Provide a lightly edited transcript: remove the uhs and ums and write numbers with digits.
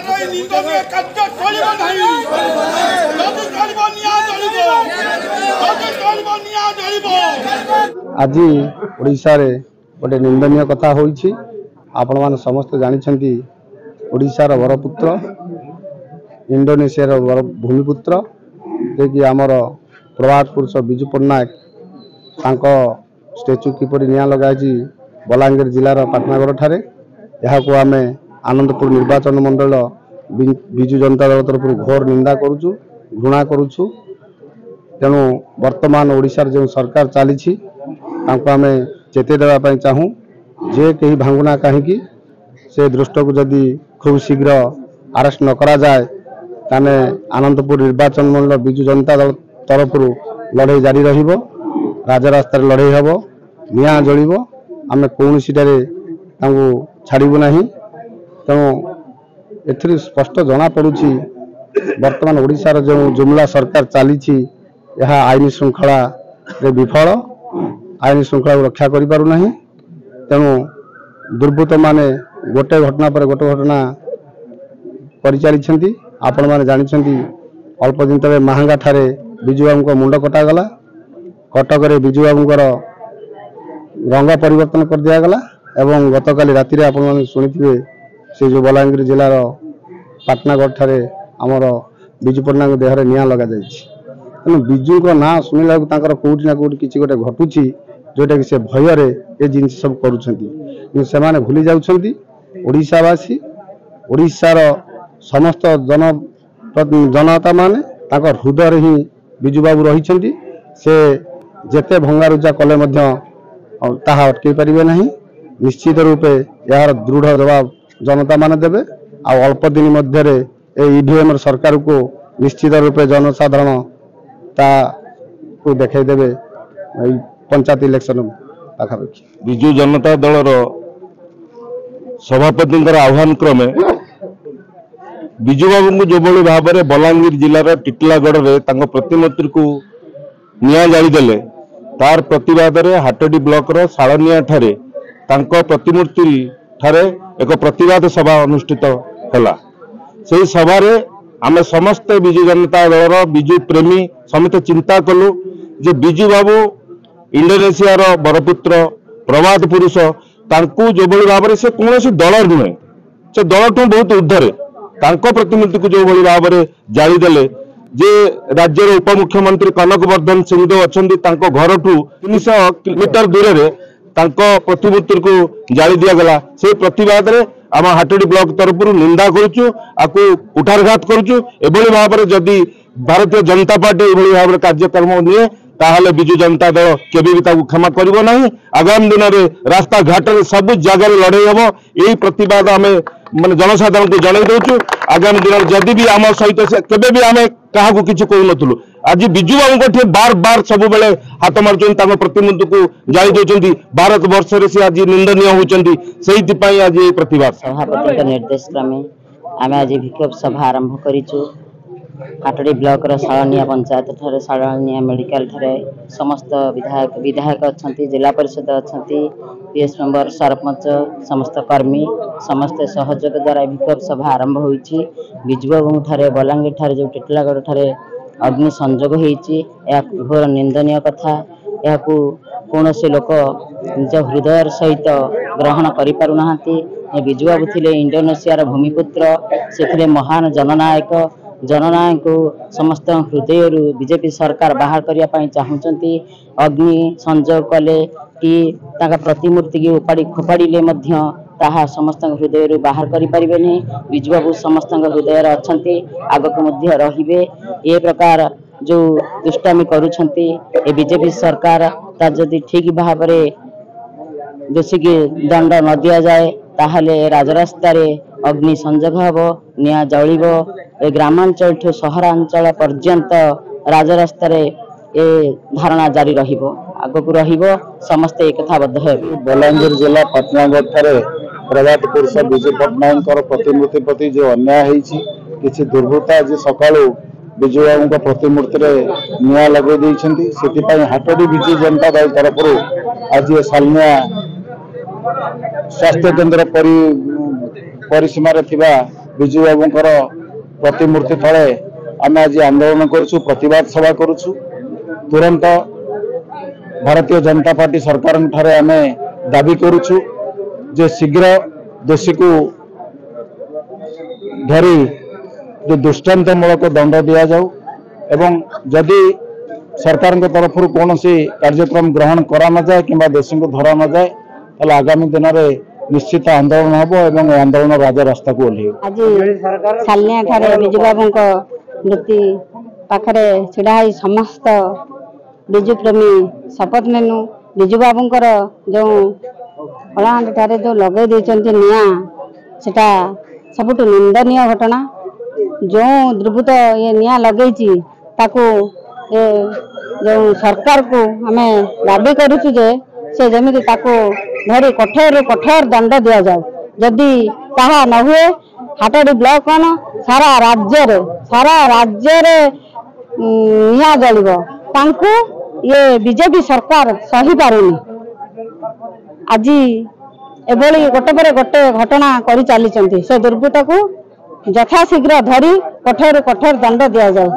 आज ओडिशा रे गोटे निंदनीय कथा होईछि। आपण माने समस्त जानिछंती ओडिशार वरपुत्र इंडोनेशिया वर भूमिपुत्र जे आमर प्रभात पुरुष बिजू पट्टनायक तांको स्टेच्यू किपरि निया लगाई बलांगीर जिलार पाटनागढ़ ठारे यहाको आमे आनंदपुर निर्वाचन मंडल बिजू जनता दल तरफ घोर निंदा करूछु, घृणा करूछु। तेणु वर्तमान ओडिशार जो सरकार चली आमे चेते देवाई चाहूँ जे कहीं भांगुना कहीं से दृष्ट को जदि खूब शीघ्र अरेस्ट न करा जाए ताने आनंदपुर निर्वाचन मंडल बिजू जनता दल तरफ लड़ाई जारी रहिबो, राजरास्ता लड़ाई हेबो, निया जलिबो, आमे कौन सीटारे तांगु छाड़िबु नाही। तेणु एथिरे स्पष्ट जना पड़ुछि वर्तमान ओडिशार जो जुमला सरकार चली यह आईन श्रृंखला रे विफल, आईन श्रृंखला रक्षा करि पारु नाही। तेणु दुर्बृत्त माने गोटे घटना पर गोटे घटना परिचालिछंती। आपण माने जानिछंती अल्प दिन तले महांगा ठारे बिजू बाबू को मुंड कटा गला, कटक रे बिजू बाबू रंग परिवर्तन कर दिया गला एवं गतकाली राति रे आपण माने सुनिथिबे से जो बलांगीर जिलार पाटनागढ़ ठारे हमर बिजू पट्टनायक देहरे निया लगा जाइछि। तेणु बिजू को ना शुणिला कौटी ना कौटी किसी गोटे घटुची जोटा कि से भय ये जिन सब करुँच से भूली जाउछंती ओडिशावासी ओडिशार समस्त जनता माने हृदय ही बिजू बाबू रही से जेते भंगारुजा कले ताहा अटकई पारिबे नहीं। निश्चित रूपे यार दृढ़ जवाब जनता माने देबे। आ अल्प दिन मध्य ईवीएम सरकार को निश्चित रूपे जनसाधारण को देखई देबे पंचायत इलेक्शन पाखापाखि। बिजू जनता दलर सभापति आह्वान क्रमे बिजू बाबू जो भली भाव में बलांगीर जिलार टिटलागढ़ में प्रतिमूर्ति को निया जादेले तार प्रतिवाद में हाटडी ब्लॉक शालनिया ठारे प्रतिमूर्ति ठारे एक प्रतिवाद सभा अनुष्ठित होला। से सभा आमे समस्त बिजू जनता दलर बिजू प्रेमी समेत चिंता कलु जे बिजू बाबू इंडोनेशिया बरपुत्र प्रभात पुरुष तांकु जो भली भाव में से कौन दल नुहे से दल ठू बहुत ऊर्धरे प्रतिमूर्ति को जो भली भाव में जालीदेले जे राज्यर उप मुख्यमंत्री कनक वर्धन सिंहदेव अच्छा घर ठू 300 मीटर दूर में प्रतिमूर्ति को जाली दिगला। से प्रतिवाद में आम हाटडी ब्लॉक तरफ निंदा करुचु आपको कुठारघात करुचु। एभली भाव में जदि भारतीय जनता पार्टी एभली भाव में कार्यक्रम निए ताहले बिजू जनता दल केबे भी ताकू क्षमा करिवो नाही। आगामी दिन में रास्ता घाट सब जगह लड़ाई हम यही प्रतिवाद आम माने जनसाधारण को जन दौचु। आगामी दिन जदि भी आम सहित केबे भी आम क्या किसी कहू नु आज बिजू बाबू बार बार सब बेले हाथ मार्च प्रतिमूर्ति को जारी दौरान भारत वर्ष से आज निंदनीय होती से आज ये प्रतिवाद सभापति निर्देश क्रमे आम आज विक्षोभ सभा आरंभ करूँ। हाटडी ब्लॉक शालनिया पंचायत ठारे शालनिया मेडिकल ठारे समस्त विधायक अच्छा, जिला परिषद अच्छा, पीएस मेंबर, सरपंच, समस्त कर्मी समस्त सहयोग द्वारा विक्षोभ सभा आरंभ होईछि। बिजू बाबू ठारे बलांगीर ठारे जो टिटलागढ़ ठारे अग्नि संजोग होईछि घोर निंदनीय कथा। यह कौन से लोक निज हृदय सहित ग्रहण करि पारु नाहांती। बिजू बाबू थिले इंडोनेशिया भूमिपुत्र, से महान जननायक को समस्त हृदय बीजेपी सरकार बाहर करने चाहूँगी। अग्नि संजोग कले कि प्रतिमूर्ति की उपाड़ी खोपाड़े ताहा समस्त हृदय बाहर करें नहीं। बिजू बाबू समस्त हृदय अच्छा आगक रे ये प्रकार जो दुष्टामी करुछंती ए बीजेपी सरकार जदि ठीक भाव दोषी की दंड न दि जाए ताहले राजरास्ता अग्नि संजोग हम निया जलिब। ए ग्रामांचल ठू सहरांचल पर्यंत राजरास्ता ए धारणा जारी रहिबो आगकू रहिबो समस्ते एक कथाबद्ध है। बलांगीर जिला पाटनागढ़ ठारे प्रभात पुरुष बिजू पट्टनायक प्रतिमूर्ति प्रति जो अन्याय होईछि किछि दुर्बृत्त आज सकाळू बिजू बाबू प्रतिमूर्ति निया लगे देइछंती। सेतिपई हाटडी बिजू जनता दल तरफ आज शालनिया स्वास्थ्य केन्द्र परिसीमार थिबा विजु बाबूंकर प्रतिमूर्ति तले आम आज आंदोलन करुछु, प्रतिवाद सभा करुछु। तुरंत भारतीय जनता पार्टी सरकार ठारे आम दाबी करुछु जे शीघ्र दोषी को धरी जो दृष्टांतमूलक दंड दि जाऊ एवं जदि सरकार तरफ कौन कार्यक्रम ग्रहण करा न जाए कि दोषी को धरा न जाए ताले आगामी दिन में निश्चित आंदोलन हम एवं आंदोलन राजरास्ता को ओह्लैब। आज सालनिया ठारे बिजु बाबू मूर्ति पाखरे छिड़ा समस्त बिजु प्रेमी शपथ नेनु। बिजु बाबूंकर जो कलाहांडी ठारे जो लगे देइचंती निया सेटा सबुठु निंदनीय घटना। जो दुर्बृत्त ये निया लगेची ताकू जो सरकार को आमे दाबी करूछु जे से जमिति ताकू धरी कठोर कठोर दंड दिया जाए। जदि ताहा न हुए हाटडी ब्लॉक कौन सारा राज्य रे निया जलिबो तांकू ये बीजेपी सरकार सही पारुनी। आज एभली गोटे पर गोटे घटना करि चली से दुर्बृत्त को यथाशीघ्र धरी कठोर कठोर दंड दिया जाए।